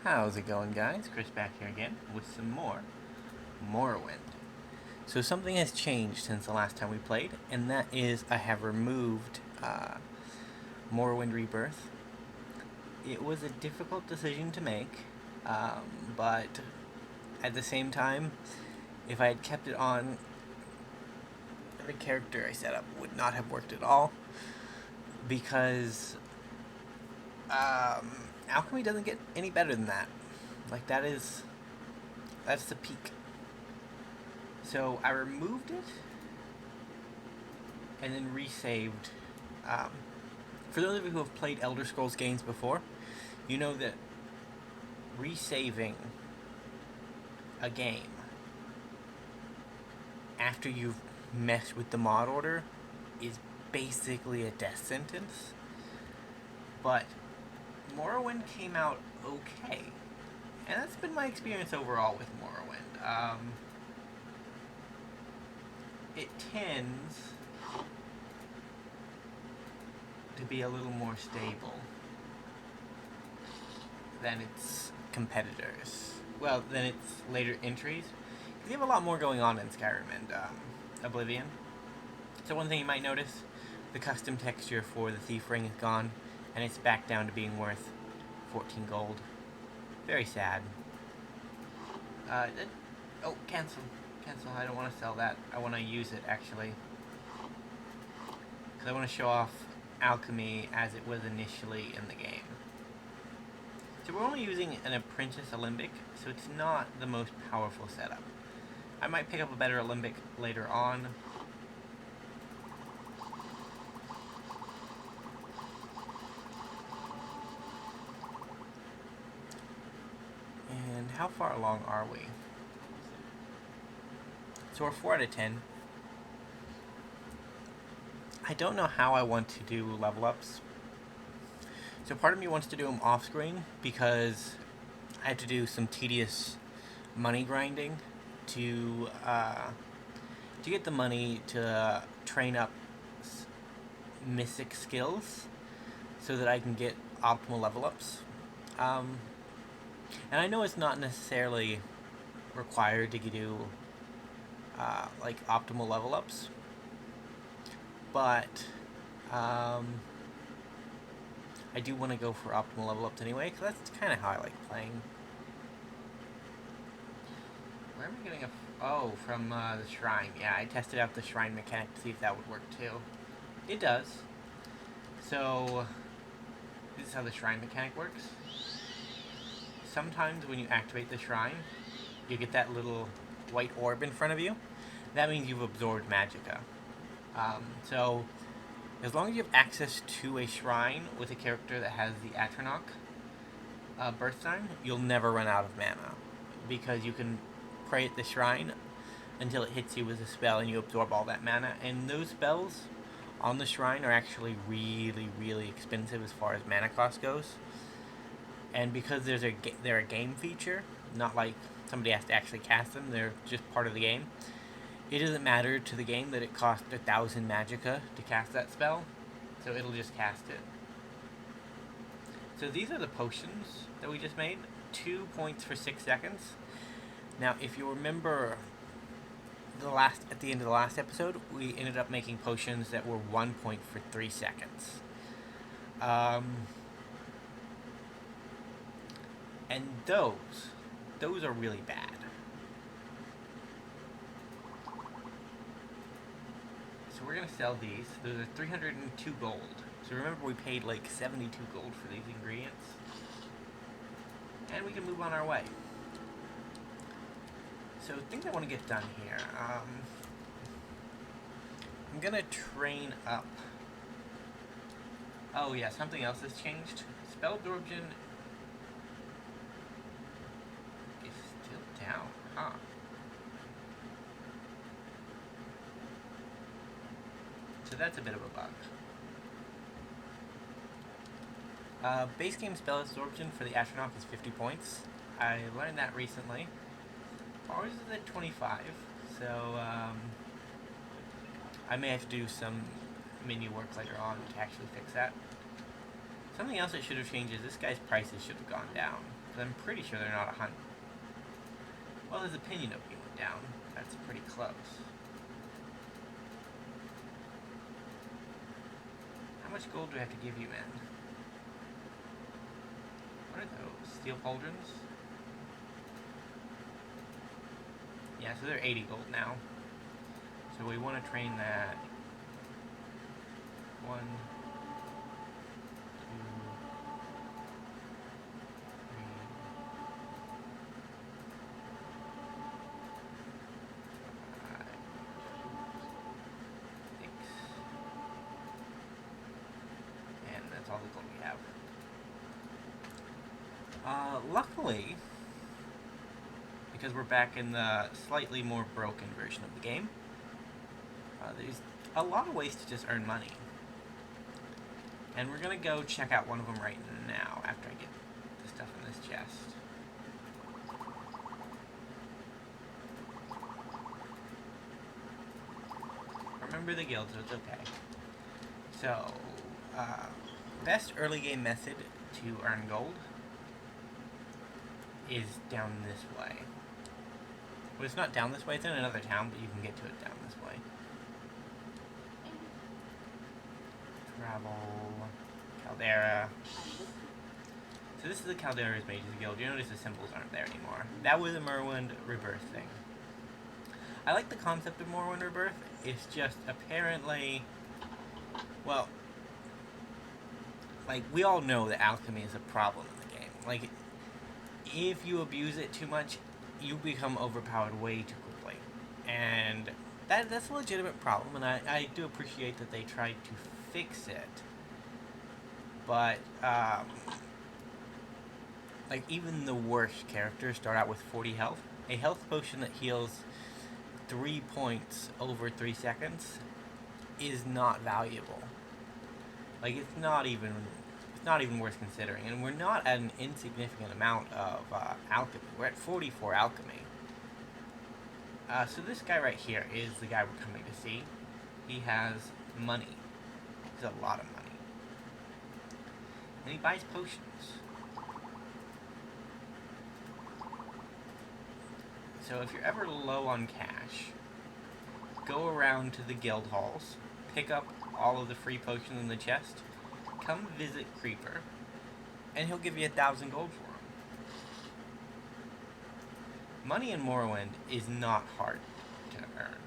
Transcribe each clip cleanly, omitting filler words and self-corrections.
How's it going, guys? Chris back here again with some more Morrowind. So something has changed since the last time we played, and that is I have removed Morrowind Rebirth. It was a difficult decision to make, but at the same time, if I had kept it on, the character I set up would not have worked at all, because alchemy doesn't get any better than that. Like, that's the peak. So I removed it and then resaved. Um, for those of you who have played Elder Scrolls games before, you know that resaving a game after you've messed with the mod order is basically a death sentence. But Morrowind came out okay. And that's been my experience overall with Morrowind. It tends to be a little more stable than its competitors. Well, than its later entries. You have a lot more going on in Skyrim and Oblivion. So one thing you might notice, the custom texture for the Thief Ring is gone, and it's back down to being worth 14 gold. Very sad. Oh, cancel. Cancel, I don't want to sell that. I want to use it, actually. Because I want to show off alchemy as it was initially in the game. So we're only using an Apprentice Alembic, so it's not the most powerful setup. I might pick up a better Alembic later on. And how far along are we? So we're 4 out of 10. I don't know how I want to do level ups. So part of me wants to do them off screen because I had to do some tedious money grinding to get the money to train up mythic skills so that I can get optimal level ups. And I know it's not necessarily required to do like optimal level ups, but I do want to go for optimal level ups anyway, because that's kind of how I like playing. Where am I getting oh, from the shrine. Yeah, I tested out the shrine mechanic to see if that would work too. It does. So, this is how the shrine mechanic works. Sometimes when you activate the shrine, you get that little white orb in front of you. That means you've absorbed magicka. So, as long as you have access to a shrine with a character that has the Atronach birth sign, you'll never run out of mana. Because you can pray at the shrine until it hits you with a spell and you absorb all that mana. And those spells on the shrine are actually really, really expensive as far as mana cost goes. And because they're a game feature, not like somebody has to actually cast them, they're just part of the game. It doesn't matter to the game that it costs 1,000 magicka to cast that spell, so it'll just cast it. So these are the potions that we just made. 2 points for 6 seconds. Now, if you remember at the end of the last episode, we ended up making potions that were 1 point for 3 seconds. And those are really bad. So we're going to sell these. Those are 302 gold. So remember, we paid like 72 gold for these ingredients. And we can move on our way. So things I want to get done here. I'm going to train up. Oh yeah, something else has changed. Spell absorption is still down, huh? So that's a bit of a bug. Base game spell absorption for the Atronach is 50 points. I learned that recently. Ours is at 25, so I may have to do some menu work later on to actually fix that. Something else that should have changed is this guy's prices should have gone down. Because I'm pretty sure they're not 100. Well, his opinion of me went down. That's pretty close. How much gold do I have to give you, man? What are those? Steel pauldrons? Yeah, so they're 80 gold now. So we want to train that. 1, 2, 3, 5, 6. And that's all the gold we have. Luckily, because we're back in the slightly more broken version of the game, there's a lot of ways to just earn money. And we're going to go check out one of them right now after I get the stuff in this chest. Remember the guild, so it's okay. So, best early game method to earn gold is down this way. Well, it's not down this way, it's in another town, but you can get to it down this way. Travel, Caldera. So this is the Caldera's Mages Guild. You notice the symbols aren't there anymore. That was a Morrowind Rebirth thing. I like the concept of Morrowind Rebirth. It's just apparently, well, like, we all know that alchemy is a problem in the game. Like, if you abuse it too much, you become overpowered way too quickly. And that's a legitimate problem, and I do appreciate that they tried to fix it. But, like, even the worst characters start out with 40 health. A health potion that heals 3 points over 3 seconds is not valuable. Like, it's not even worth considering. And we're not at an insignificant amount of alchemy. We're at 44 alchemy. So this guy right here is the guy we're coming to see. He has money. He's a lot of money. And he buys potions. So if you're ever low on cash, go around to the guild halls, pick up all of the free potions in the chest, come visit Creeper, and he'll give you 1,000 gold for them. Money in Morrowind is not hard to earn.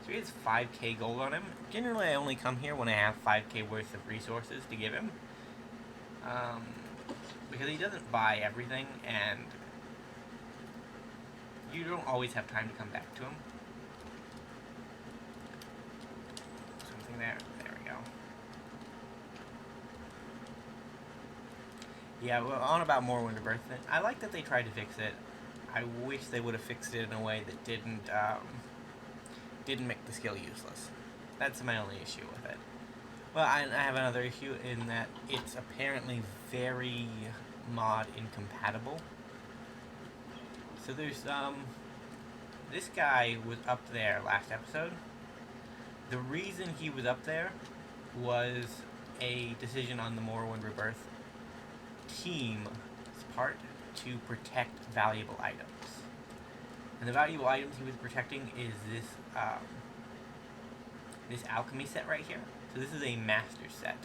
So he has 5k gold on him. Generally, I only come here when I have 5k worth of resources to give him. Because he doesn't buy everything, and you don't always have time to come back to him. Something there. There we go. Yeah, well, on about Morrowind Rebirth, I like that they tried to fix it. I wish they would have fixed it in a way that didn't make the skill useless. That's my only issue with it. Well, I have another issue in that it's apparently very mod incompatible. So there's, this guy was up there last episode. The reason he was up there was a decision on the Morrowind Rebirth team's part to protect valuable items. And the valuable items he was protecting is this, this alchemy set right here. So this is a master set.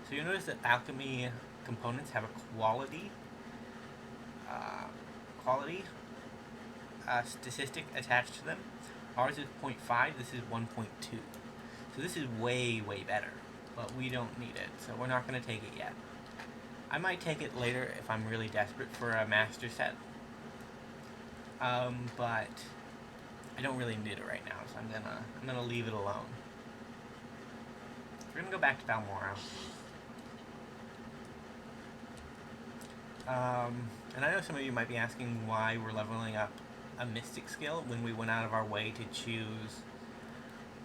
So you'll notice that alchemy components have a quality statistic attached to them. Ours is 0.5, this is 1.2. So this is way, way better, but we don't need it, so we're not going to take it yet. I might take it later if I'm really desperate for a master set, but I don't really need it right now, so I'm gonna leave it alone. We're gonna go back to Balmoral. And I know some of you might be asking why we're leveling up a mystic skill when we went out of our way to choose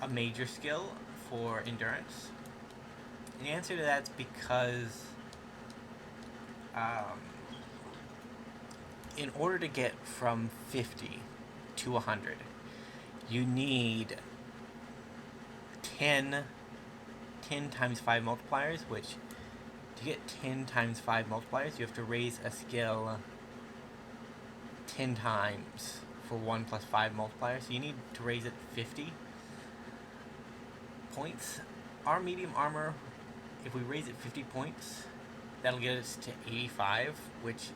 a major skill for endurance. And the answer to that's because in order to get from 50 to 100, you need 10 times 5 multipliers, which to get 10 times 5 multipliers, you have to raise a skill 10 times for 1 plus 5 multipliers. So you need to raise it 50 points. Our medium armor, if we raise it 50 points, that'll get us to 85, which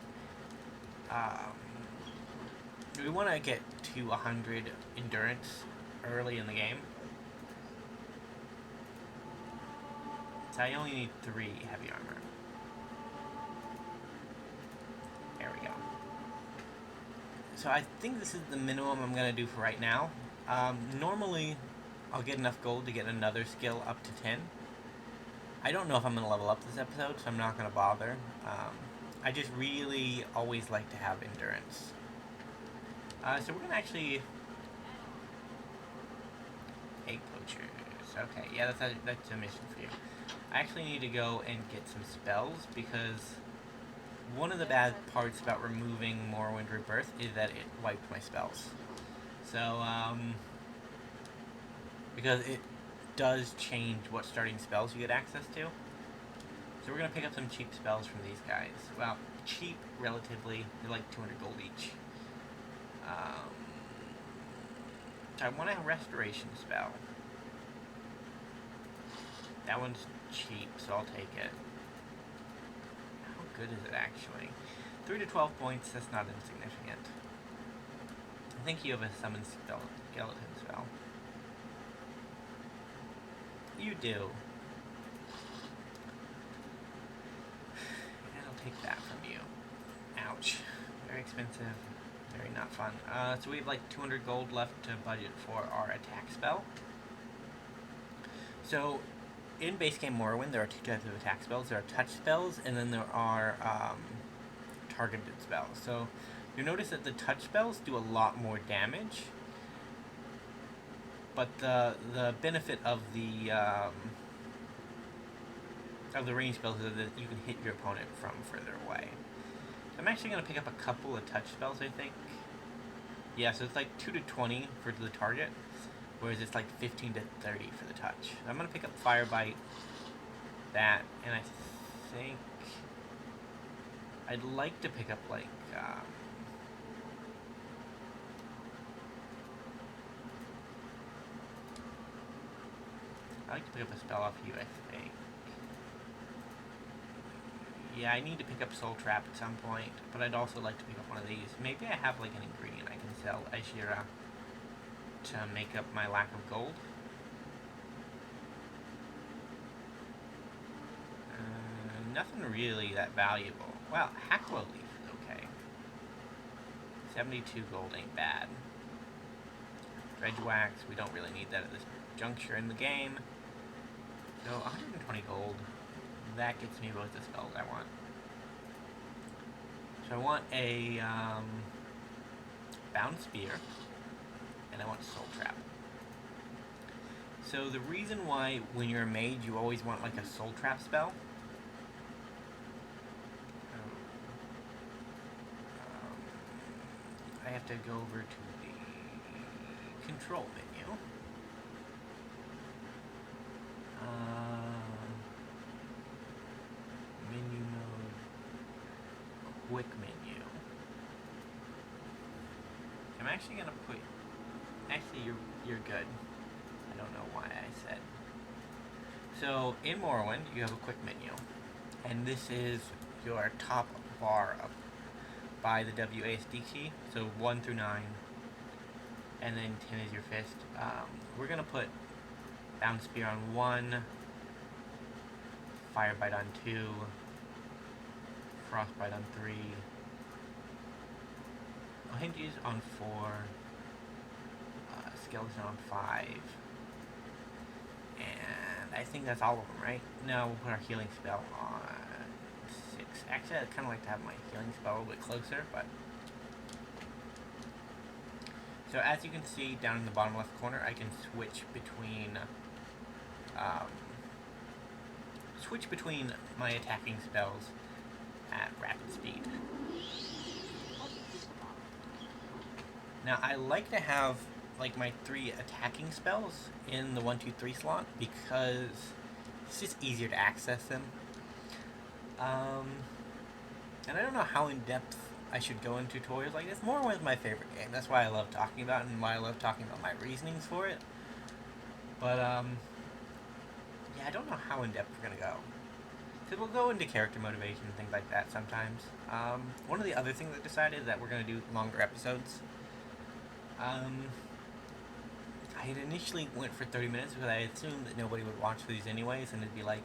we want to get to 100 endurance early in the game. So I only need 3 heavy armor. There we go. So I think this is the minimum I'm going to do for right now. Normally, I'll get enough gold to get another skill up to 10. I don't know if I'm going to level up this episode, so I'm not going to bother. I just really always like to have endurance. So we're going to actually... Egg poachers. Okay, yeah, that's a mission for you. I actually need to go and get some spells, because one of the bad parts about removing Morrowind Rebirth is that it wiped my spells. So, because it does change what starting spells you get access to. So we're going to pick up some cheap spells from these guys. Well, cheap, relatively. They're like 200 gold each. So I want a restoration spell. That one's cheap, so I'll take it. How good is it, actually? 3 to 12 points, that's not insignificant. I think you have a summon skeleton spell. You do. And I'll take that from you. Ouch. Very expensive. Very not fun. So we have like 200 gold left to budget for our attack spell. So, in base game Morrowind, there are 2 types of attack spells. There are touch spells, and then there are targeted spells. So, you'll notice that the touch spells do a lot more damage, but the benefit of the range spells is that you can hit your opponent from further away. So I'm actually going to pick up a couple of touch spells, I think. Yeah, so it's like 2 to 20 for the target, whereas it's like 15 to 30 for the touch. So I'm going to pick up Fire Bite, that, and I think I'd like to pick up like I'd like to pick up a spell off you, I think. Yeah, I need to pick up Soul Trap at some point, but I'd also like to pick up one of these. Maybe I have like an ingredient I can sell Ashira to make up my lack of gold. Nothing really that valuable. Well, Hacklow Leaf is okay. 72 gold ain't bad. Dredge Wax, we don't really need that at this juncture in the game. So 120 gold. That gets me both the spells I want. So I want a Bound Spear, and I want Soul Trap. So the reason why when you're a mage you always want like a Soul Trap spell, I have to go over to the control menu. Menu mode, quick menu. I'm actually gonna put. Actually, you're good. I don't know why I said. So in Morrowind, you have a quick menu, and this is your top bar up by the WASD key. So 1 through 9, and then 10 is your fist. We're gonna put Bound Spear on 1, Fire Bite on 2, Frostbite on 3, Hinges on 4, Skeleton on 5, and I think that's all of them, right? No, we'll put our healing spell on 6. Actually, I'd kind of like to have my healing spell a little bit closer, but... So as you can see down in the bottom left corner, I can switch between my attacking spells at rapid speed. Now I like to have like my 3 attacking spells in the 1, 2, 3 slot because it's just easier to access them. Um, and I don't know how in depth I should go in tutorials like this. Morrowind is my favorite game. That's why I love talking about it and why I love talking about my reasonings for it. But yeah, I don't know how in depth we're gonna go. Because we'll go into character motivation and things like that sometimes. One of the other things I decided is that we're gonna do longer episodes. I had initially went for 30 minutes because I assumed that nobody would watch these anyways, and it'd be like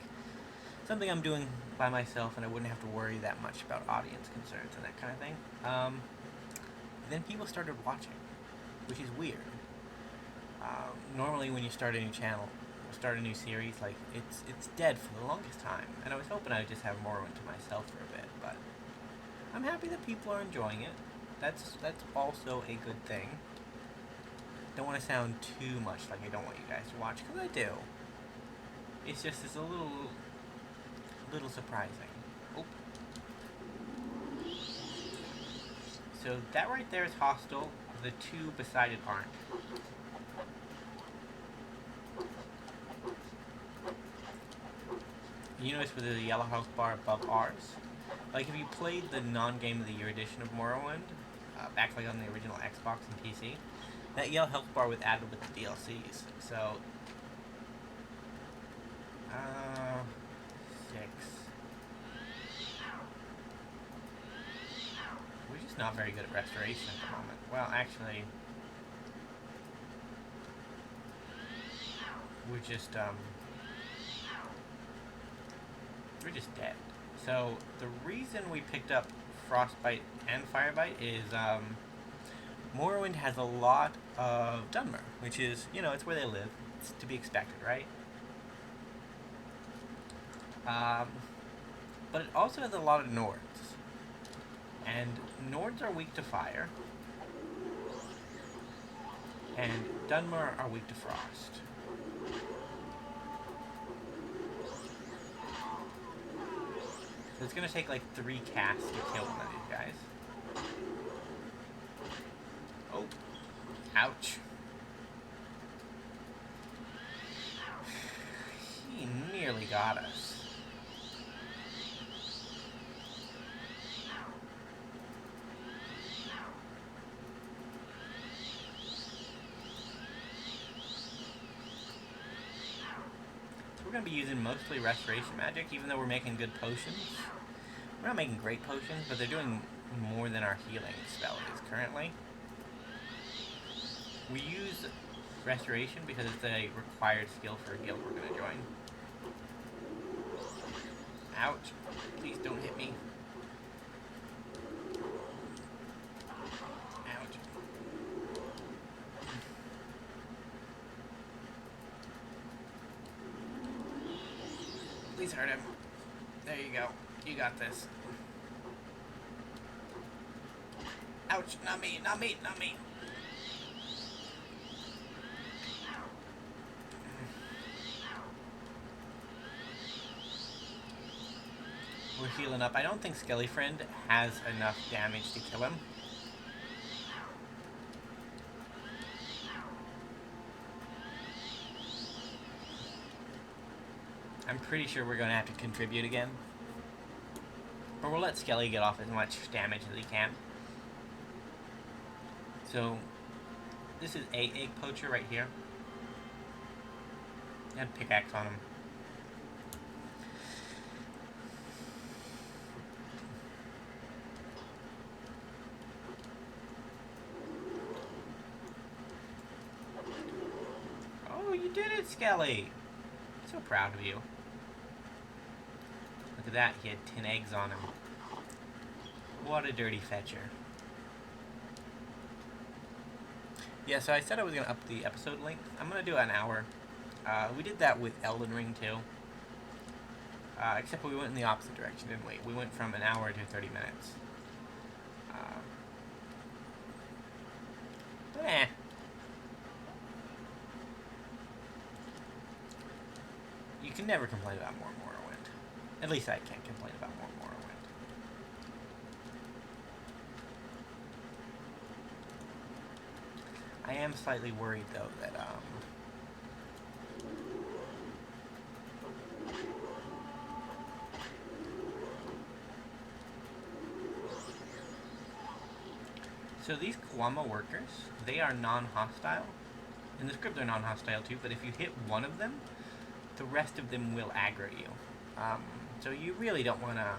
something I'm doing by myself, and I wouldn't have to worry that much about audience concerns and that kind of thing. Then people started watching, which is weird. Normally, when you start a new channel, or start a new series, like it's dead for the longest time, and I was hoping I would just have Morrowind to myself for a bit, but I'm happy that people are enjoying it. That's also a good thing. Don't want to sound too much like I don't want you guys to watch, because I do. It's just it's a little surprising. Oh. So that right there is hostile. The two beside it aren't. You notice with the yellow health bar above ours? Like if you played the non-game of the year edition of Morrowind, back like on the original Xbox and PC, that yellow health bar was added with the DLCs. So, 6. We're just not very good at restoration at the moment. Well, actually, we're just dead. So the reason we picked up Frostbite and Firebite is Morrowind has a lot of Dunmer, which is, it's where they live. It's to be expected, right? But it also has a lot of Nords. And Nords are weak to fire. And Dunmer are weak to frost. So it's going to take like 3 casts to kill one of these guys. Oh. Ouch. He nearly got us. We're going to be using mostly restoration magic, even though we're making good potions. We're not making great potions, but they're doing more than our healing spell is currently. We use restoration because it's a required skill for a guild we're going to join. Ouch. Please don't hit me. Ouch. Please hurt him. There you go. You got this. Ouch. Not me. Not me. Not me. We're healing up. I don't think Skelly Friend has enough damage to kill him. I'm pretty sure we're going to have to contribute again. Or we'll let Skelly get off as much damage as he can. So, this is a egg poacher right here. And pickaxe on him. Oh, you did it, Skelly! I'm so proud of you. Look at that, he had 10 eggs on him. What a dirty fetcher. Yeah, so I said I was going to up the episode length. I'm going to do an hour. We did that with Elden Ring, too. Except we went in the opposite direction, didn't we? We went from an hour to 30 minutes. But you can never complain about more Morrowind. At least I can't complain about more Morrowind. I am slightly worried, though, that, So these Kwama workers, they are non-hostile. In the script, they're non-hostile too. But if you hit one of them, the rest of them will aggro you. Um, so you really don't want to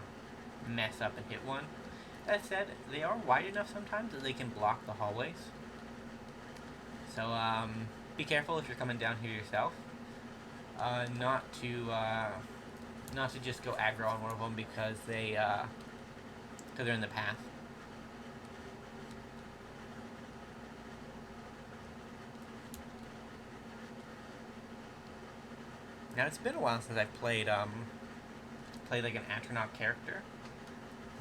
mess up and hit one. That said, they are wide enough sometimes that they can block the hallways. So be careful if you're coming down here yourself. Not to just go aggro on one of them because they're in the path. Now it's been a while since I've played like an Atronach character.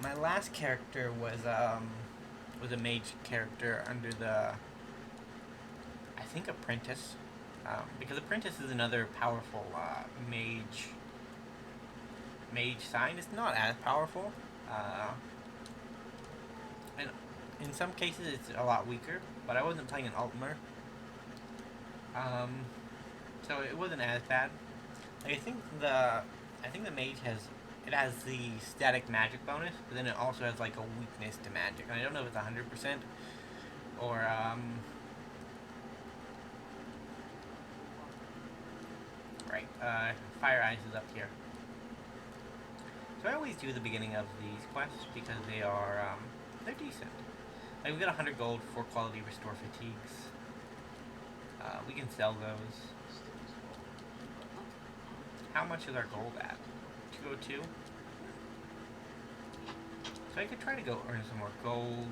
My last character was a mage character under the, I think, Apprentice, because Apprentice is another powerful mage sign. It's not as powerful, and in some cases it's a lot weaker. But I wasn't playing an Altmer, so it wasn't as bad. Like, I think the mage has the static magic bonus, but then it also has like a weakness to magic. And I don't know if it's 100% or right. Fire Eyes is up here. So I always do the beginning of these quests because they're decent. Like, we got 100 gold for quality restore fatigues. We can sell those. How much is our gold at? 202? So I could try to go earn some more gold.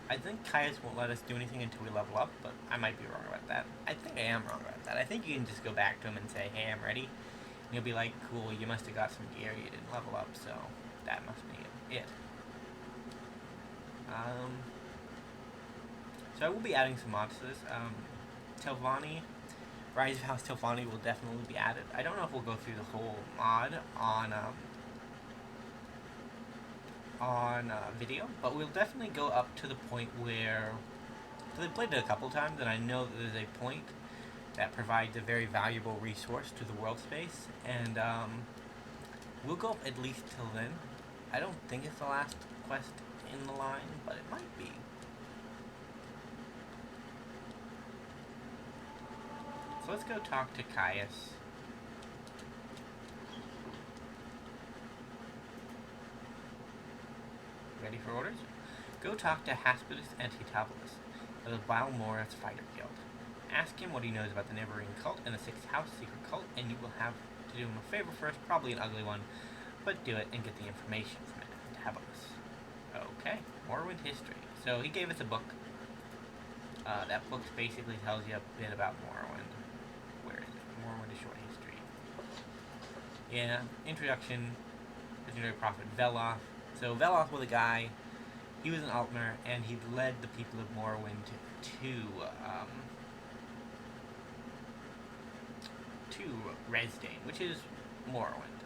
I think Caius won't let us do anything until we level up, but I might be wrong about that. I think I am wrong about that. I think you can just go back to him and say, hey, I'm ready. And he'll be like, cool, you must have got some gear, you didn't level up, so that must be it. So I will be adding some mods to this. Telvanni, Rise of House Telvanni will definitely be added. I don't know if we'll go through the whole mod on video, but we'll definitely go up to the point where, because I've played it a couple times, and I know that there's a point that provides a very valuable resource to the world space, and we'll go up at least till then. I don't think it's the last quest in the line, but it might be. So let's go talk to Caius. Ready for orders? Go talk to Haspidus Antitabolus of the Vile Morris Fighter Guild. Ask him what he knows about the Neverine cult and the Sixth House secret cult, and you will have to do him a favor first, probably an ugly one, but do it and get the information from Antitabolus. Okay, Morrowind history. So he gave us a book. That book basically tells you a bit about Morrowind. Where is it? Morrowind, a short history. Yeah, introduction, legendary prophet Veloth. So Veloth was a guy, he was an Altmer, and he led the people of Morrowind to Resdane, which is Morrowind.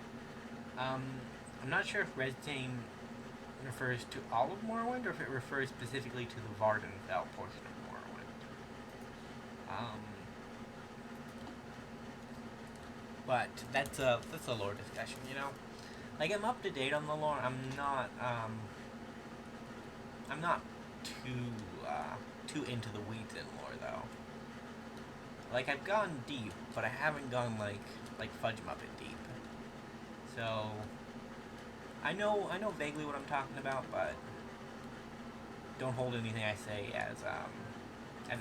I'm not sure if Resdane refers to all of Morrowind, or if it refers specifically to the Vardenfell portion of Morrowind. But that's a lore discussion, you know? Like, I'm up to date on the lore. I'm not too into the weeds in lore, though. Like, I've gone deep, but I haven't gone like Fudge Muppet deep. So I know vaguely what I'm talking about, but don't hold anything I say as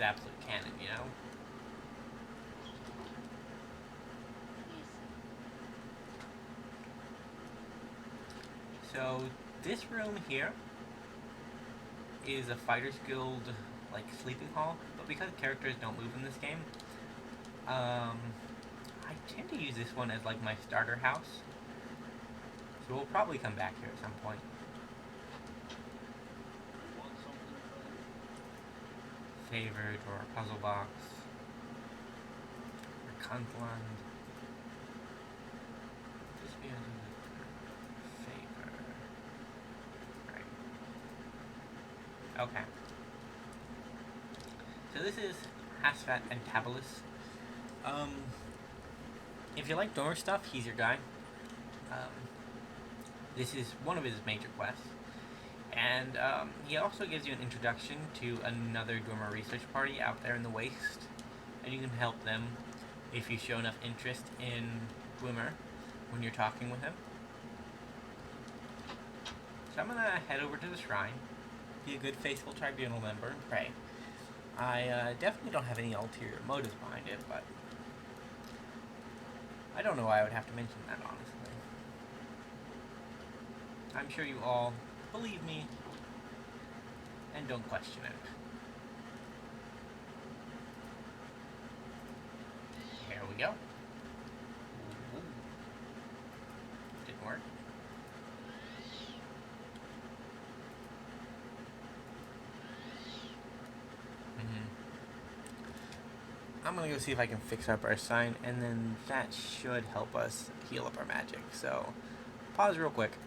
absolute canon, you know? So this room here is a Fighters Guild like sleeping hall, but because characters don't move in this game, I tend to use this one as like my starter house. So we'll probably come back here at some point. Favored or puzzle box or Kuntland. Just be under the favor. Right. Okay. So this is Hasfat and Tabalus. If you like Door stuff, he's your guy. This is one of his major quests. And he also gives you an introduction to another Dwemer research party out there in the Waste, and you can help them if you show enough interest in Dwemer when you're talking with him. So I'm gonna head over to the shrine, be a good faithful tribunal member, and pray. I definitely don't have any ulterior motives behind it, but I don't know why I would have to mention that, honestly. I'm sure you all believe me and don't question it. Here we go. Ooh. Didn't work. I'm gonna go see if I can fix up our sign, and then that should help us heal up our magic. So, pause real quick.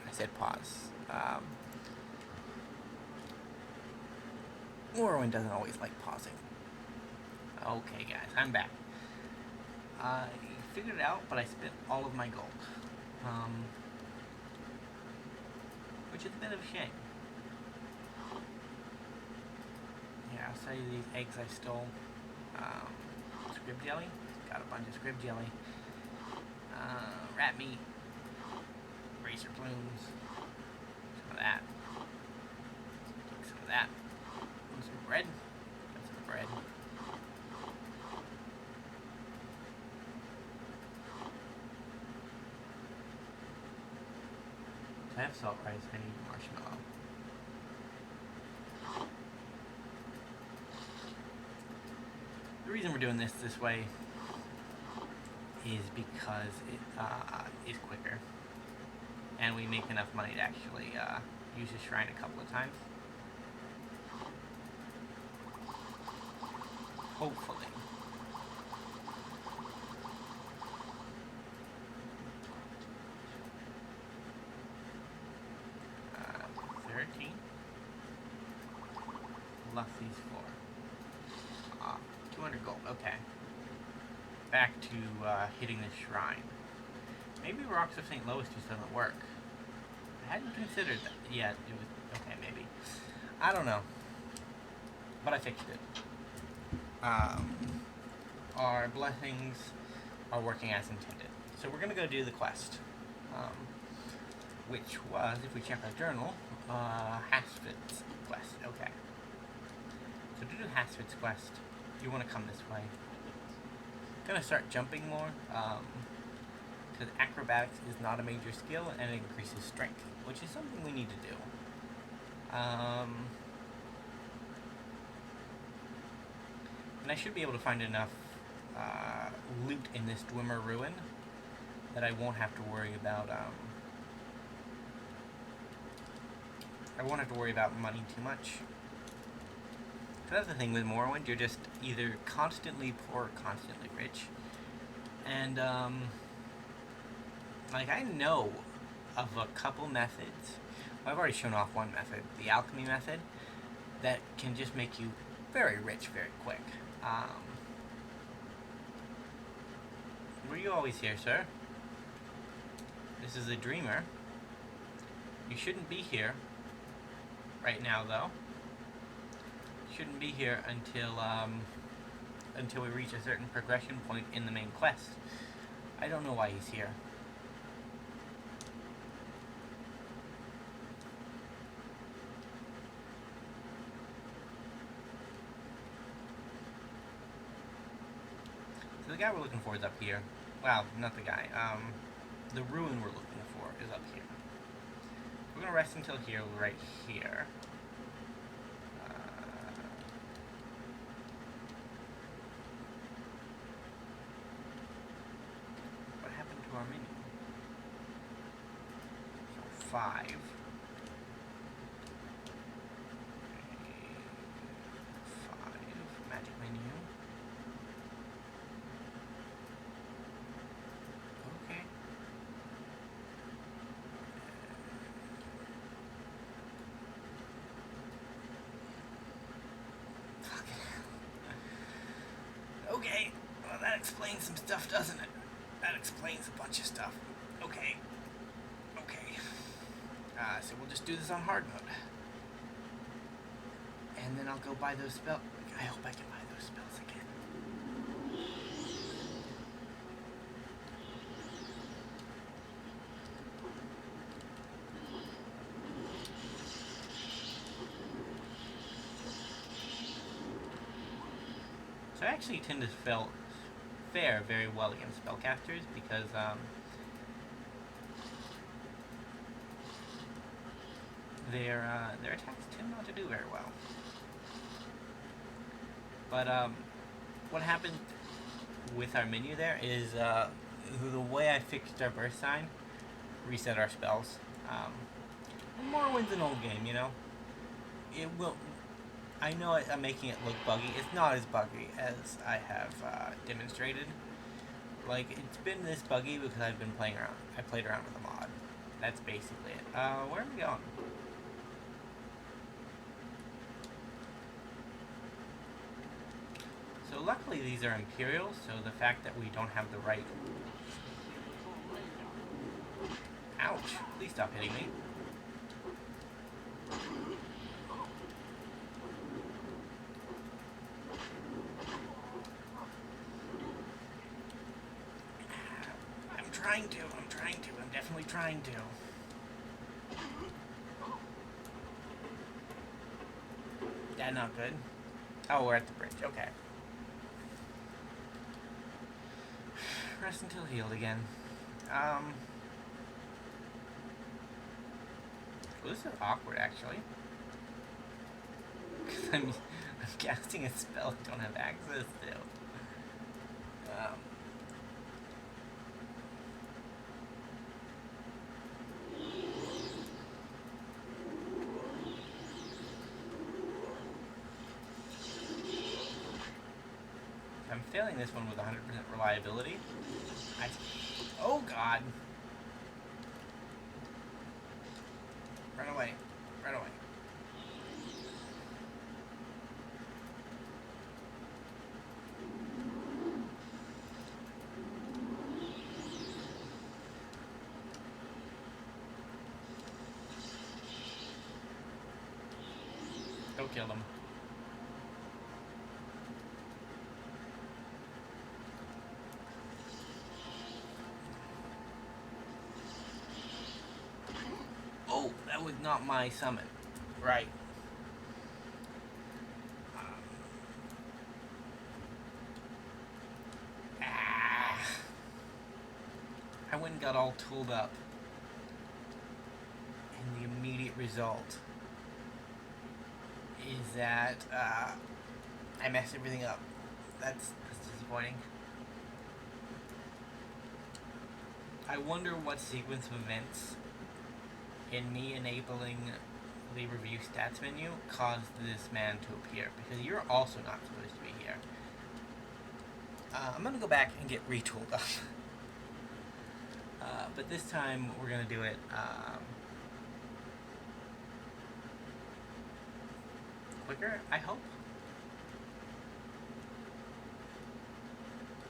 I said pause. Morrowind doesn't always like pausing. Okay, guys, I'm back. I figured it out, but I spent all of my gold. Which is a bit of a shame. Yeah, I'll sell you these eggs I stole. Scrib jelly. Got a bunch of scrib jelly. Rat meat. Racer plumes. Some of that. Take some of that. And some bread. Got some bread. I have salt rice. I need marshmallow. The reason we're doing this way is because it is quicker, and we make enough money to actually use the shrine a couple of times. Hopefully. Uh, 13. Plus these 4. 200 gold, okay. Back to hitting the shrine. Maybe Rocks of St. Louis just doesn't work. I hadn't considered that yet. It was okay, maybe. I don't know. But I fixed it. Our blessings are working as intended. So we're gonna go do the quest. Which was, if we check our journal, Hasfit's quest. Okay. So to do Hasfit's quest, you want to come this way. Gonna start jumping more, because acrobatics is not a major skill and it increases strength, which is something we need to do. And I should be able to find enough loot in this Dwemer ruin that I won't have to worry about. I won't have to worry about money too much. So that's the thing with Morrowind, you're just either constantly poor or constantly rich. And, like, I know of a couple methods, well, I've already shown off one method, the alchemy method, that can just make you very rich very quick. Were you always here, sir? This is a dreamer. You shouldn't be here right now, though. Shouldn't be here until we reach a certain progression point in the main quest. I don't know why he's here. So the guy we're looking for is up here. Well, not the guy. The ruin we're looking for is up here. We're gonna rest until here, right here. Our menu. So 5. 5 magic menu. Okay. Okay. Well, that explains some stuff, doesn't it? That explains a bunch of stuff. Okay. Okay. so we'll just do this on hard mode. And then I'll go buy those spells. I hope I can buy those spells again. So I actually tend to fare very well against spellcasters because their attacks tend not to do very well. But what happened with our menu there is the way I fixed our burst sign reset our spells. Morrowind's an old game, you know. It will. I know I'm making it look buggy. It's not as buggy as I have demonstrated. Like, it's been this buggy because I've been playing around. I played around with a mod. That's basically it. Where am I going? So luckily these are Imperials, so the fact that we don't have the right... Ouch! Please stop hitting me. I'm definitely trying to. That not good. Oh, we're at the bridge, okay. Rest until healed again. Well, this is awkward, actually. I'm casting a spell I don't have access to. I'm failing this one with 100% reliability. Oh god! Run away. Run away. Go kill them. Oh, that was not my summon. Right. I went and got all tooled up. And the immediate result is that I messed everything up. That's disappointing. I wonder what sequence of events in me enabling the review stats menu caused this man to appear, because you're also not supposed to be here. I'm gonna go back and get retooled up. But this time we're gonna do it quicker, I hope.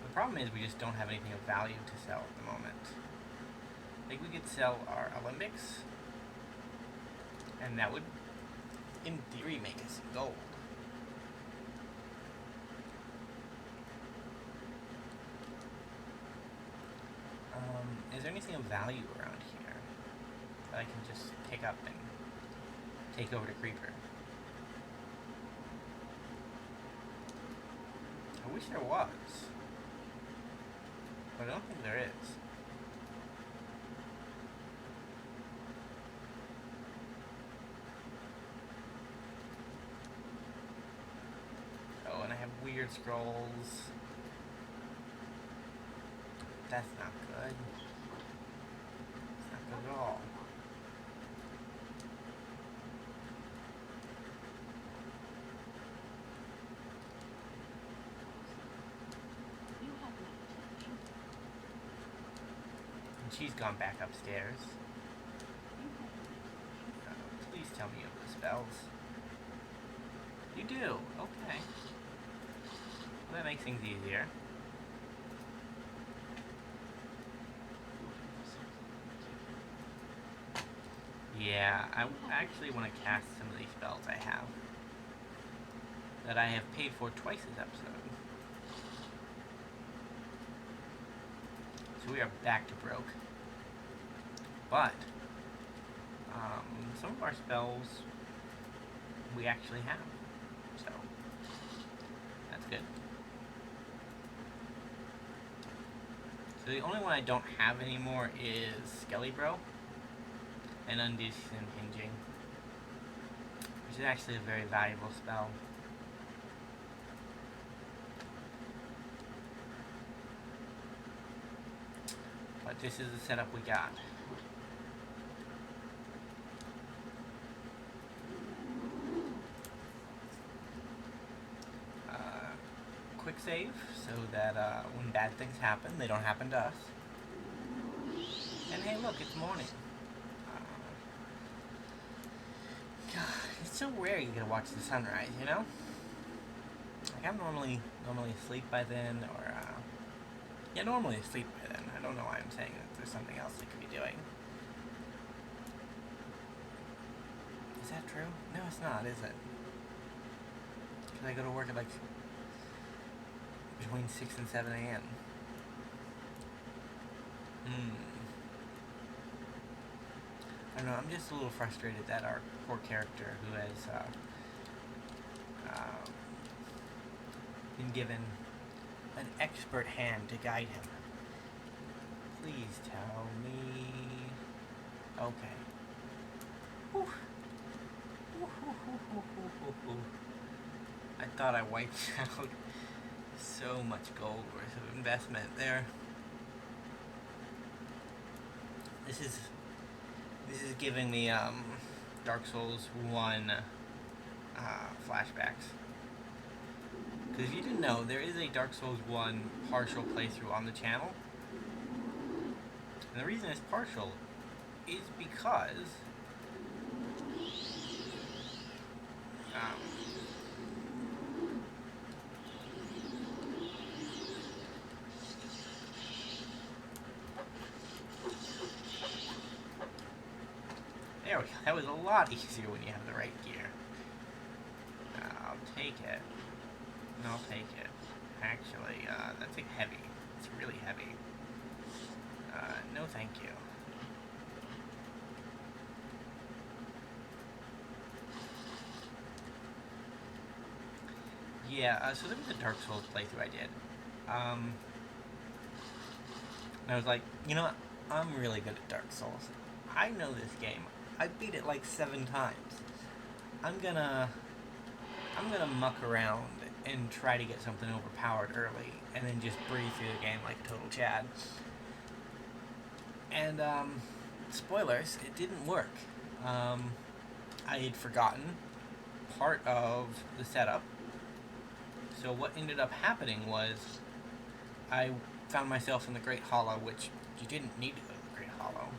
The problem is we just don't have anything of value to sell at the moment. I think we could sell our Olympics, and that would, in theory, make us gold. Is there anything of value around here that I can just pick up and take over to Creeper? I wish there was, but I don't think there is. Oh, and I have weird scrolls. That's not good. It's not good at all. And she's gone back upstairs. Please tell me you have the spells. You do? Okay. Well, that makes things easier. Yeah, I actually want to cast some of these spells I have that I have paid for twice this episode. So we are back to broke. But some of our spells we actually have. So that's good. So the only one I don't have anymore is Skelly Bro and Unleashed Impinging, which is actually a very valuable spell. But this is the setup we got. Quick save so that when bad things happen, they don't happen to us. And hey, look, it's morning. God, it's so rare you get to watch the sunrise, you know? Like I'm normally asleep by then, or yeah, normally asleep by then. I don't know why I'm saying that there's something else I could be doing. Is that true? No, it's not, is it? Because I go to work at like between 6 and 7 a.m. I don't know, I'm just a little frustrated that our poor character who has been given an expert hand to guide him. Please tell me... Okay. Whew. I thought I wiped out so much gold worth of investment there. This is giving me Dark Souls 1 flashbacks. Because if you didn't know, there is a Dark Souls 1 partial playthrough on the channel. And the reason it's partial is because there we go. That was a lot easier when you have the right gear. I'll take it. I'll take it. Actually, that's like heavy. It's really heavy. No thank you. Yeah, so there was a Dark Souls playthrough I did. And I was like, you know what? I'm really good at Dark Souls. I know this game. I beat it like 7 times. I'm gonna muck around and try to get something overpowered early, and then just breeze through the game like a total Chad. And, spoilers, it didn't work. I had forgotten part of the setup. So what ended up happening was I found myself in the Great Hollow, which you didn't need to go to the Great Hollow.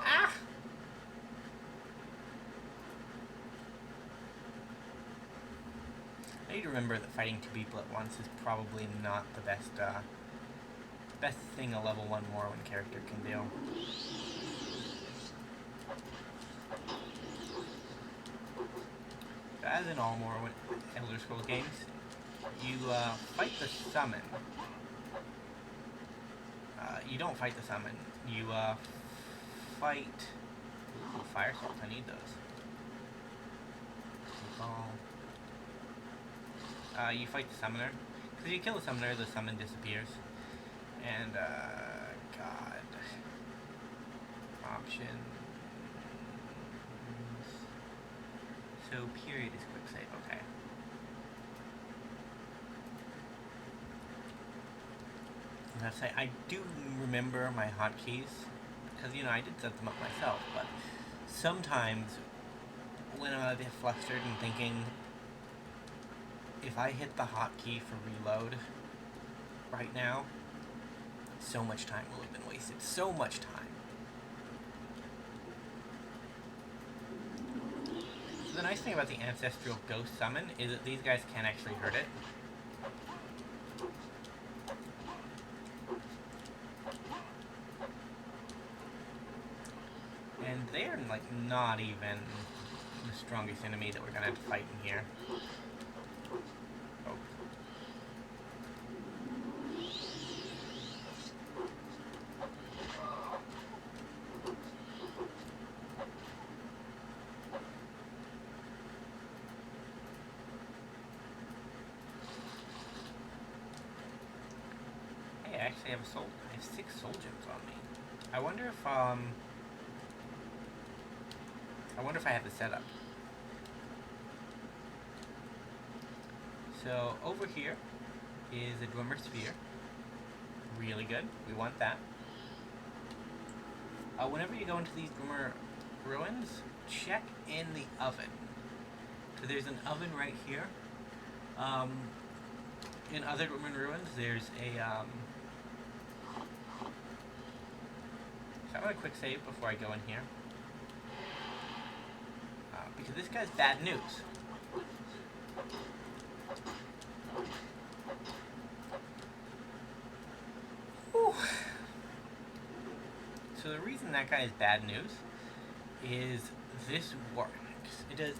Ah! I need to remember that fighting 2 people at once is probably not the best thing a level 1 Morrowind character can do. So as in all Morrowind Elder Scrolls games, you fight the summon. You don't fight the summon. You fight... Ooh, fire salts, I need those. You fight the summoner. Because you kill the summoner, the summon disappears. And, God. Options. So, period is quick save, okay. I have to say, I do remember my hotkeys. Because, you know, I did set them up myself. But sometimes, when I'm a bit flustered and thinking, if I hit the hotkey for reload right now, so much time will have been wasted. So much time. So the nice thing about the Ancestral Ghost Summon is that these guys can't actually hurt it. not even the strongest enemy that we're gonna have to fight in here. Oh. Hey, I actually have I have 6 soul gems on me. I wonder if I have the setup. So over here is a Dwemer Sphere. Really good. We want that. Whenever you go into these Dwemer ruins, check in the oven. So there's an oven right here. In other Dwemer ruins, there's a so I'm gonna quick save before I go in here. Because this guy's bad news. Whew. So the reason that guy is bad news is this War Axe. It does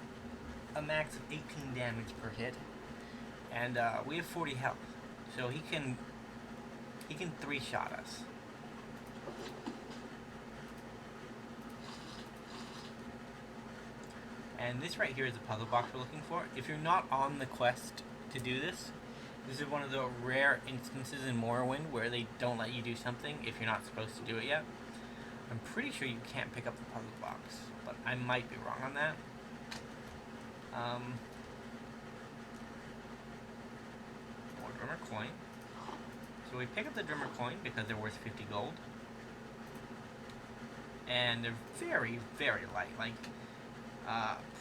a max of 18 damage per hit, and we have 40 health, so he can 3-shot us. And this right here is the puzzle box we're looking for. If you're not on the quest to do this, this is one of the rare instances in Morrowind where they don't let you do something if you're not supposed to do it yet. I'm pretty sure you can't pick up the puzzle box, but I might be wrong on that. More Drummer Coin. So we pick up the Drummer Coin because they're worth 50 gold. And they're very, very light. Like,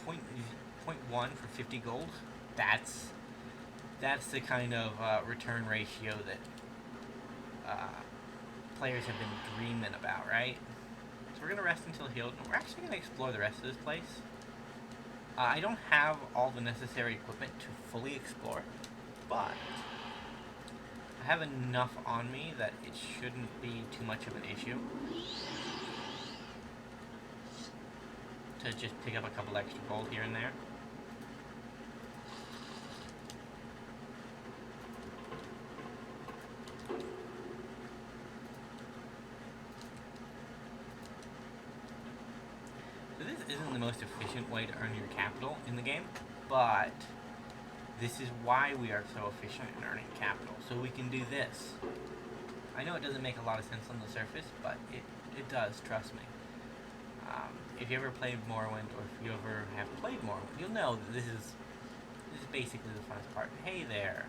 0.1 for 50 gold. That's the kind of return ratio that players have been dreaming about, right? So we're gonna rest until healed, and we're actually gonna explore the rest of this place. I don't have all the necessary equipment to fully explore, but I have enough on me that it shouldn't be too much of an issue to just pick up a couple extra gold here and there. So this isn't the most efficient way to earn your capital in the game, but this is why we are so efficient in earning capital. So we can do this. I know it doesn't make a lot of sense on the surface, but it does, trust me. If you ever played Morrowind, or if you ever have played Morrowind, you'll know that this is basically the funnest part. Hey there.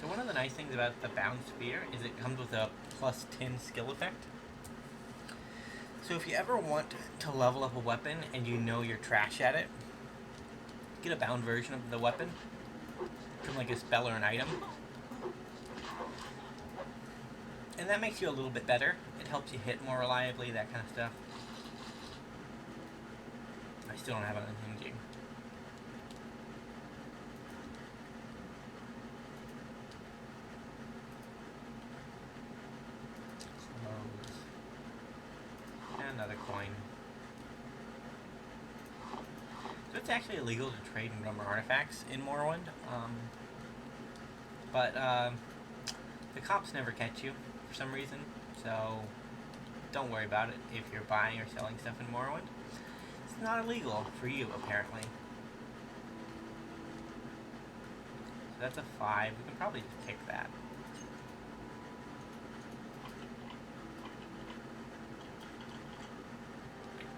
So one of the nice things about the Bound Spear is it comes with a plus 10 skill effect. So if you ever want to level up a weapon and you know you're trash at it, get a bound version of the weapon. From like a spell or an item. And that makes you a little bit better. It helps you hit more reliably, that kind of stuff. I still don't have an unhinging. Close. And another coin. So it's actually illegal to trade in Dwemer artifacts in Morrowind, but the cops never catch you for some reason, so don't worry about it if you're buying or selling stuff in Morrowind. It's not illegal for you, apparently. So that's a 5. We can probably just pick that.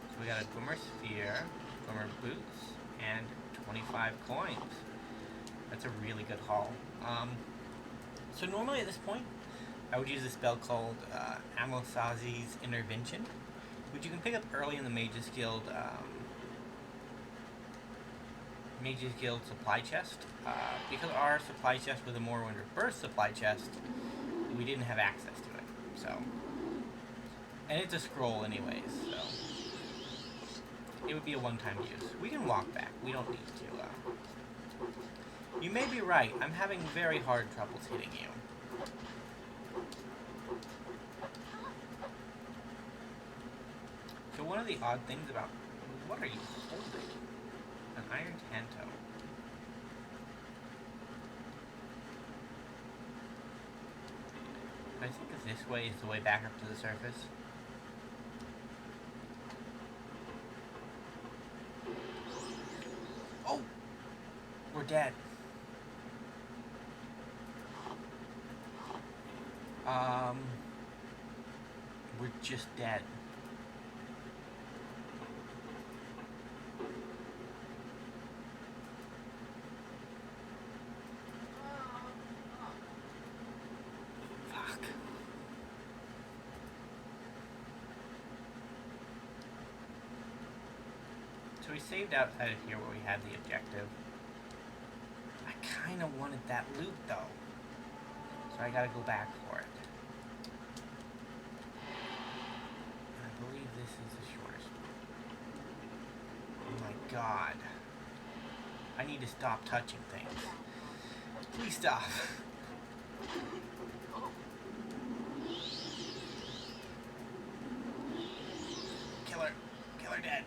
So we got a Dwemer Sphere, Dwemer Boots, and 25 coins. That's a really good haul. So normally at this point, I would use a spell called Amosazi's Intervention, which you can pick up early in the Mage's Guild supply chest. Because our supply chest was a Morrowind Rebirth supply chest, we didn't have access to it. So, and it's a scroll anyways, so it would be a one-time use. We can walk back. We don't need to You may be right. I'm having very hard troubles hitting you. So one of the odd things about... What are you holding? An iron tanto. I think that this way is the way back up to the surface. Oh! We're dead. We're just dead. Fuck. So we saved outside of here where we had the objective. I kind of wanted that loot though. So I gotta go back for it. And I believe this is the shortest. Oh my god. I need to stop touching things. Please stop. Killer. Killer dead.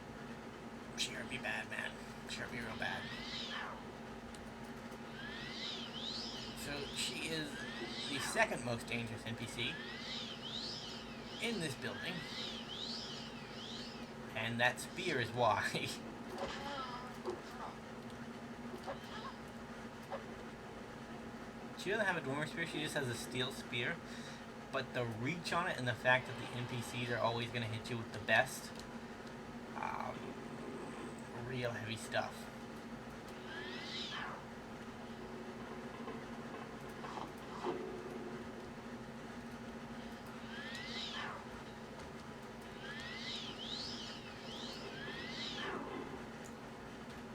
She hurt me bad, man. She hurt me real bad. So she is the second most dangerous NPC in this building. And that spear is why. She doesn't have a Dwemer spear, she just has a steel spear. But the reach on it and the fact that the NPCs are always going to hit you with the best, real heavy stuff.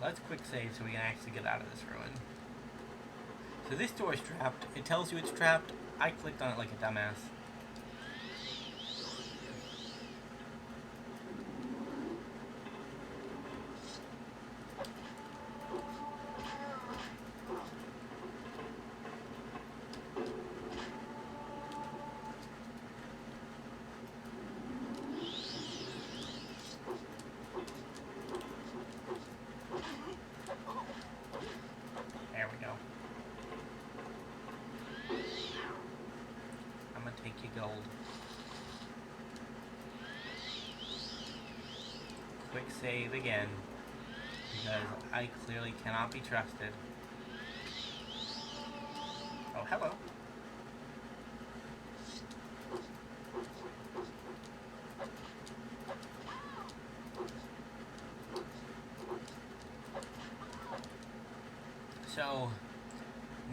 Let's quick save so we can actually get out of this ruin. So this door is trapped. It tells you it's trapped. I clicked on it like a dumbass. There we go. I'm gonna take you gold. Quick save again, because I clearly cannot be trusted. Oh, hello. So,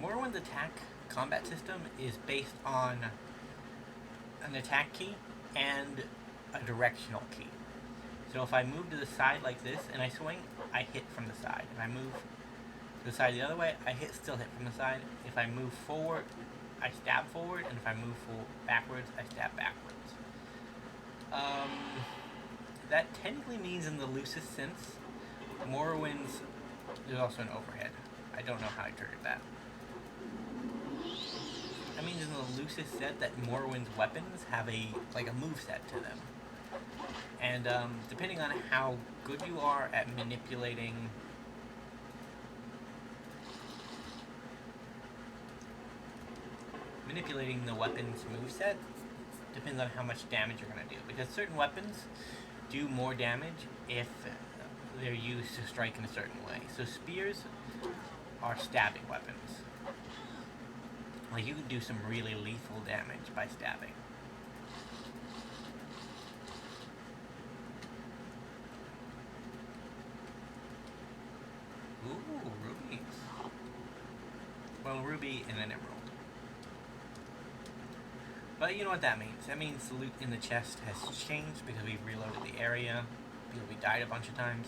Morrowind's attack combat system is based on an attack key and a directional key. So if I move to the side like this and I swing, I hit from the side. If I move to the side the other way, I still hit from the side. If I move forward, I stab forward, and if I move backwards, I stab backwards. That technically means in the loosest sense, Morrowind's, there's also an overhead. I don't know how I triggered that. That means in the loosest set that Morrowind's weapons have a moveset to them. And depending on how good you are at manipulating the weapon's moveset, depends on how much damage you're going to do. Because certain weapons do more damage if they're used to strike in a certain way. So spears are stabbing weapons. Like, you can do some really lethal damage by stabbing. Ooh, rubies. Well, ruby and an emerald. But you know what that means. That means the loot in the chest has changed because we've reloaded the area, because we died a bunch of times,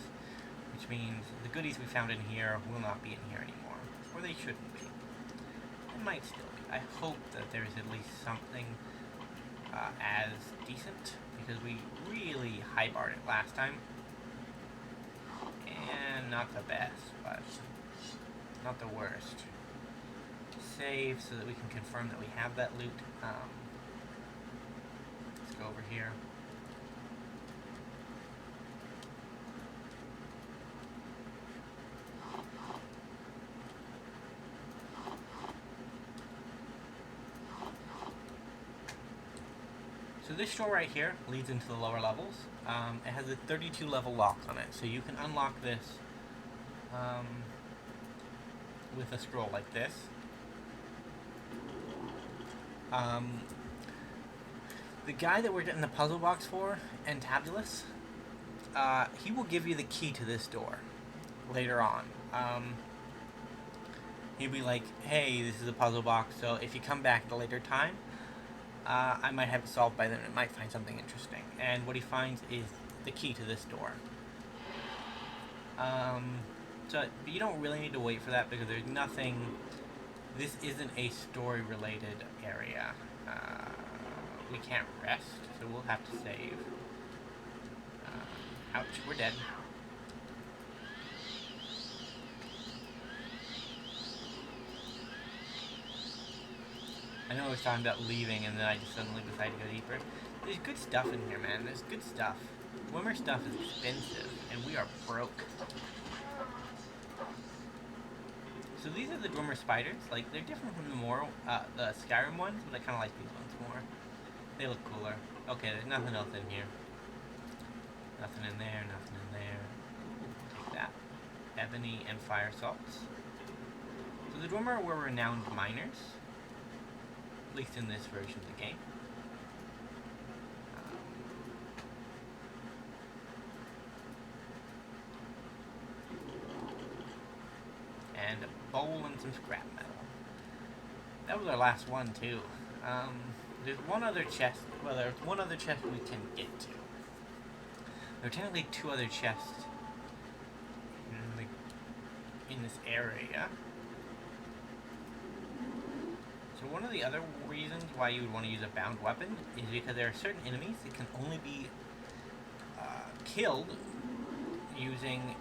which means the goodies we found in here will not be in here anymore. Or they shouldn't be. It might still be. I hope that there's at least something as decent, because we really high-barred it last time. And not the best, but not the worst. Save so that we can confirm that we have that loot. Let's go over here. So this door right here leads into the lower levels. It has a 32 level lock on it, so you can unlock this with a scroll like this. The guy that we're getting the puzzle box for, Entabulus, he will give you the key to this door later on. He'll be like, hey, this is a puzzle box, so if you come back at a later time, I might have it solved by then. It might find something interesting. And what he finds is the key to this door. So you don't really need to wait for that because there's nothing... This isn't a story-related area. We can't rest, so we'll have to save. Ouch, we're dead. I know I was talking about leaving and then I just suddenly decided to go deeper. There's good stuff in here, man. There's good stuff. Swimmer stuff is expensive, and we are broke. So these are the Dwemer spiders. Like, they're different from the Skyrim ones, but I kind of like these ones more. They look cooler. Okay, there's nothing else in here. Nothing in there, nothing in there. Ooh, take that. Ebony and fire salts. So the Dwemer were renowned miners. At least in this version of the game. And a bowl and some scrap metal. That was our last one too. There's one other chest. Well, there's one other chest we can get to. There are technically two other chests in this area. So one of the other reasons why you would want to use a bound weapon is because there are certain enemies that can only be killed using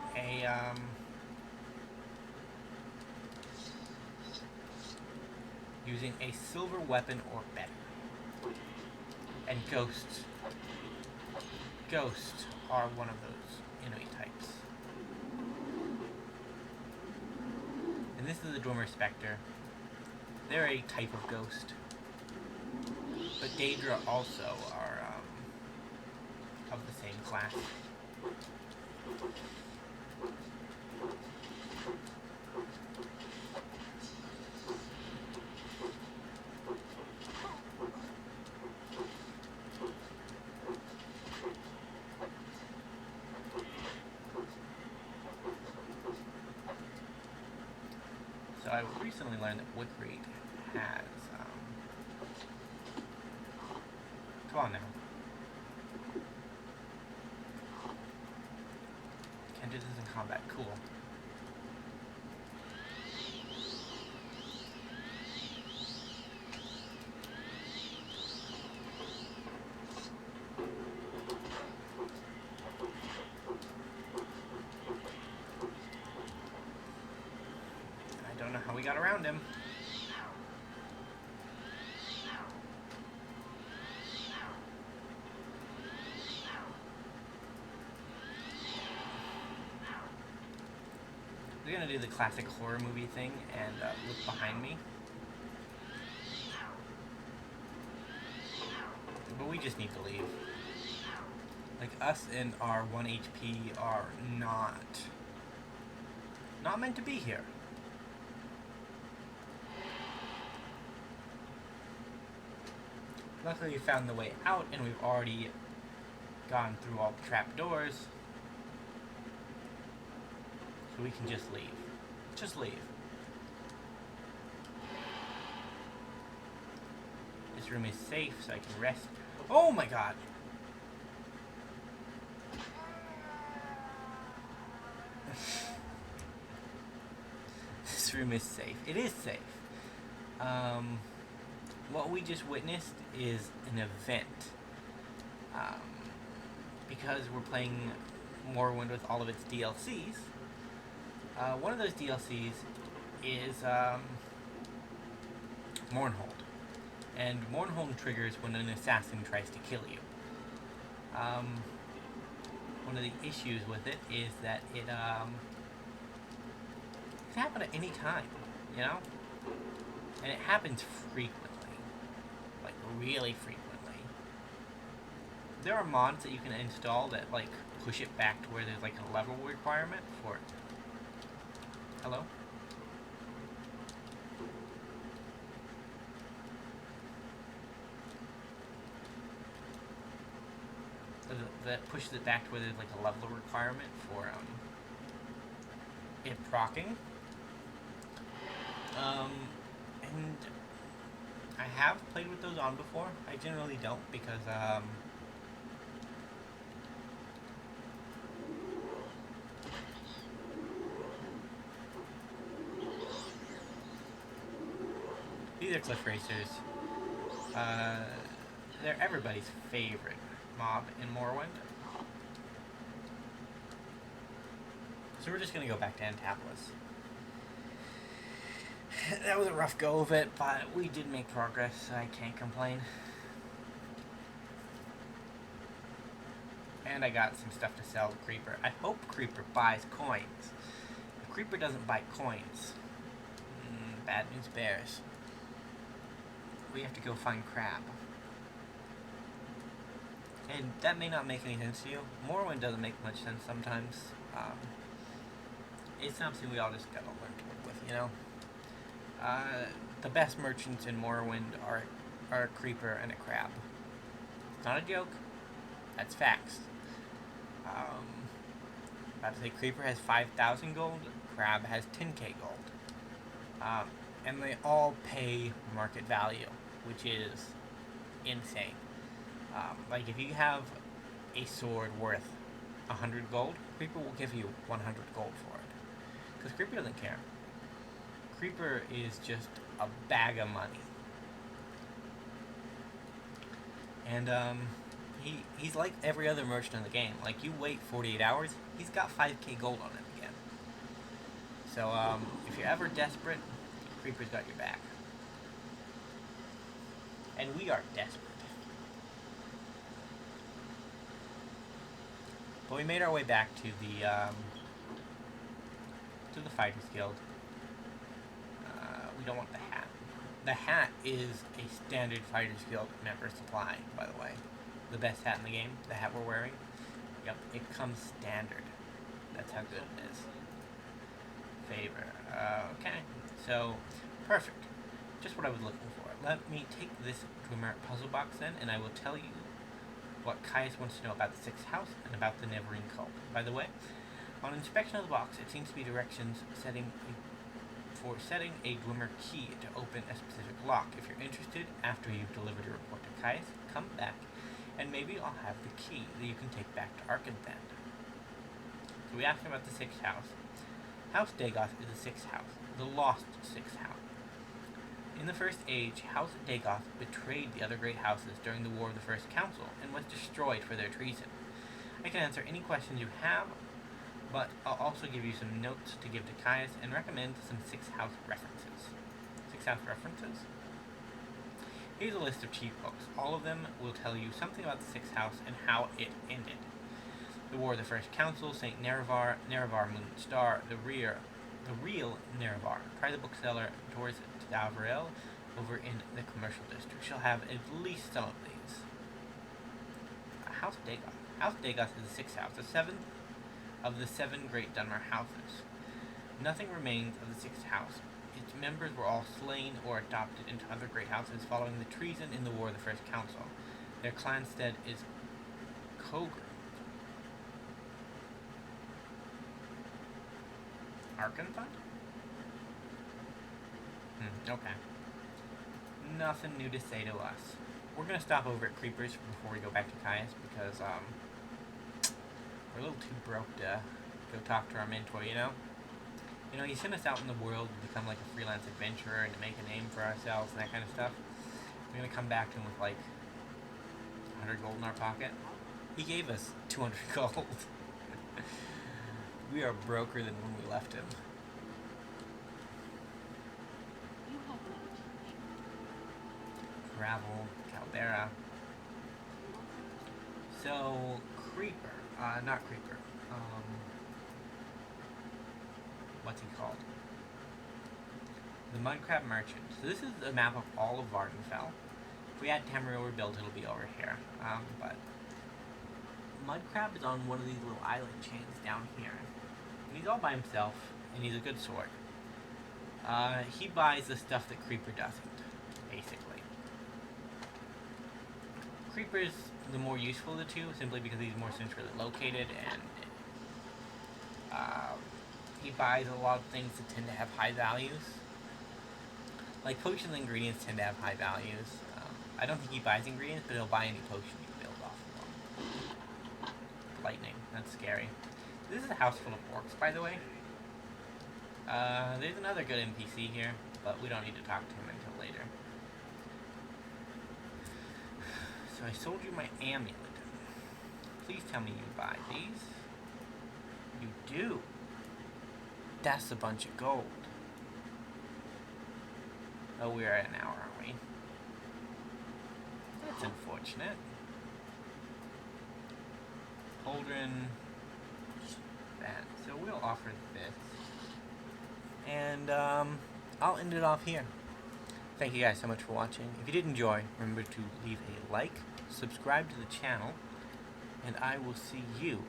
a silver weapon or better. And ghosts are one of those enemy types. And this is the Dwemer Spectre. They're a type of ghost. But Daedra also are of the same class. So I recently learned that Woodreed has, come on now. Can't do this in combat, cool. I don't know how we got around him. We're gonna do the classic horror movie thing and look behind me. But we just need to leave. Like, us and our 1 HP are not meant to be here. Luckily we found the way out and we've already gone through all the trapdoors. So we can just leave. Just leave. This room is safe so I can rest. Oh my god! This room is safe. It is safe. What we just witnessed is an event. Because we're playing Morrowind with all of its DLCs, one of those DLCs is Mournhold. And Mournhold triggers when an assassin tries to kill you. One of the issues with it is that it can happen at any time, you know? And it happens frequently. Like, really frequently. There are mods that you can install that, like, push it back to where there's, like, a level requirement for it. Hello? That pushes it back to where there's, like, a level requirement for, it proccing. And I have played with those on before. I generally don't because, these are cliff racers. They're everybody's favorite mob in Morrowind. So we're just gonna go back to Antapolis. That was a rough go of it, but we did make progress, so I can't complain. And I got some stuff to sell to Creeper. I hope Creeper buys coins. If Creeper doesn't buy coins, bad news bears. We have to go find Crab. And that may not make any sense to you. Morrowind doesn't make much sense sometimes. It's something we all just gotta learn to work with, you know? The best merchants in Morrowind are a Creeper and a Crab. It's not a joke. That's facts. About to say Creeper has 5,000 gold, Crab has 10k gold. And they all pay market value, which is insane. Like if you have a sword worth 100 gold, Creeper will give you 100 gold for it. Because Creeper doesn't care. Creeper is just a bag of money. And he's like every other merchant in the game. Like you wait 48 hours, he's got 5k gold on him again. So if you're ever desperate, Creeper's got your back. And we are desperate. But we made our way back to the Fighters Guild. We don't want the hat. The hat is a standard Fighters Guild member supply, by the way. The best hat in the game, the hat we're wearing. Yep, it comes standard. That's how good it is. Favor. Okay, so perfect. Just what I was looking for. Let me take this Dwemer puzzle box then, and I will tell you what Caius wants to know about the Sixth House and about the Neverine Cult. By the way, on inspection of the box, it seems to be directions for setting a Dwemer key to open a specific lock. If you're interested, after you've delivered your report to Caius, come back, and maybe I'll have the key that you can take back to Arkenthand. So we asked him about the Sixth House. House Dagoth is the Sixth House, the lost Sixth House. In the First Age, House Dagoth betrayed the other great houses during the War of the First Council and was destroyed for their treason. I can answer any questions you have, but I'll also give you some notes to give to Caius and recommend some Sixth House references. Sixth House references? Here's a list of chief books. All of them will tell you something about the Sixth House and how it ended. The War of the First Council, St. Nerevar, Nerevar Moon Star, the real Nerevar. Try the bookseller Doris Davril over in the commercial district. She'll have at least some of these. House Dagoth. House Dagoth is the Sixth House, the seventh of the seven great Dunmer houses. Nothing remains of the Sixth House. Its members were all slain or adopted into other great houses following the treason in the War of the First Council. Their clanstead is Kogr. Arkenthand? Okay. Nothing new to say to us. We're gonna stop over at Creepers before we go back to Caius because, we're a little too broke to go talk to our mentor, you know? You know, he sent us out in the world to become like a freelance adventurer and to make a name for ourselves and that kind of stuff. We're gonna come back to him with like 100 gold in our pocket. He gave us 200 gold. We are broker than when we left him. gravel, caldera. So, creeper, not creeper, what's he called? The Mudcrab Merchant. So this is a map of all of Vardenfell. If we add Tamriel rebuild, it'll be over here. But Mudcrab is on one of these little island chains down here. And he's all by himself, and he's a good sword. He buys the stuff that Creeper doesn't, basically. Creeper's the more useful of the two, simply because he's more centrally located, and he buys a lot of things that tend to have high values. Like, potions and ingredients tend to have high values. I don't think he buys ingredients, but he'll buy any potion you can build off of them. Lightning, that's scary. This is a house full of orcs, by the way. There's another good NPC here, but we don't need to talk to him until later. So I sold you my amulet. Please tell me you buy these. You do. That's a bunch of gold. Oh, we're at an hour, aren't we? That's unfortunate. Cauldron. That. So we'll offer this. And I'll end it off here. Thank you guys so much for watching. If you did enjoy, remember to leave a like, subscribe to the channel, and I will see you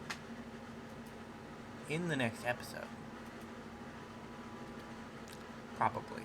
in the next episode. Probably.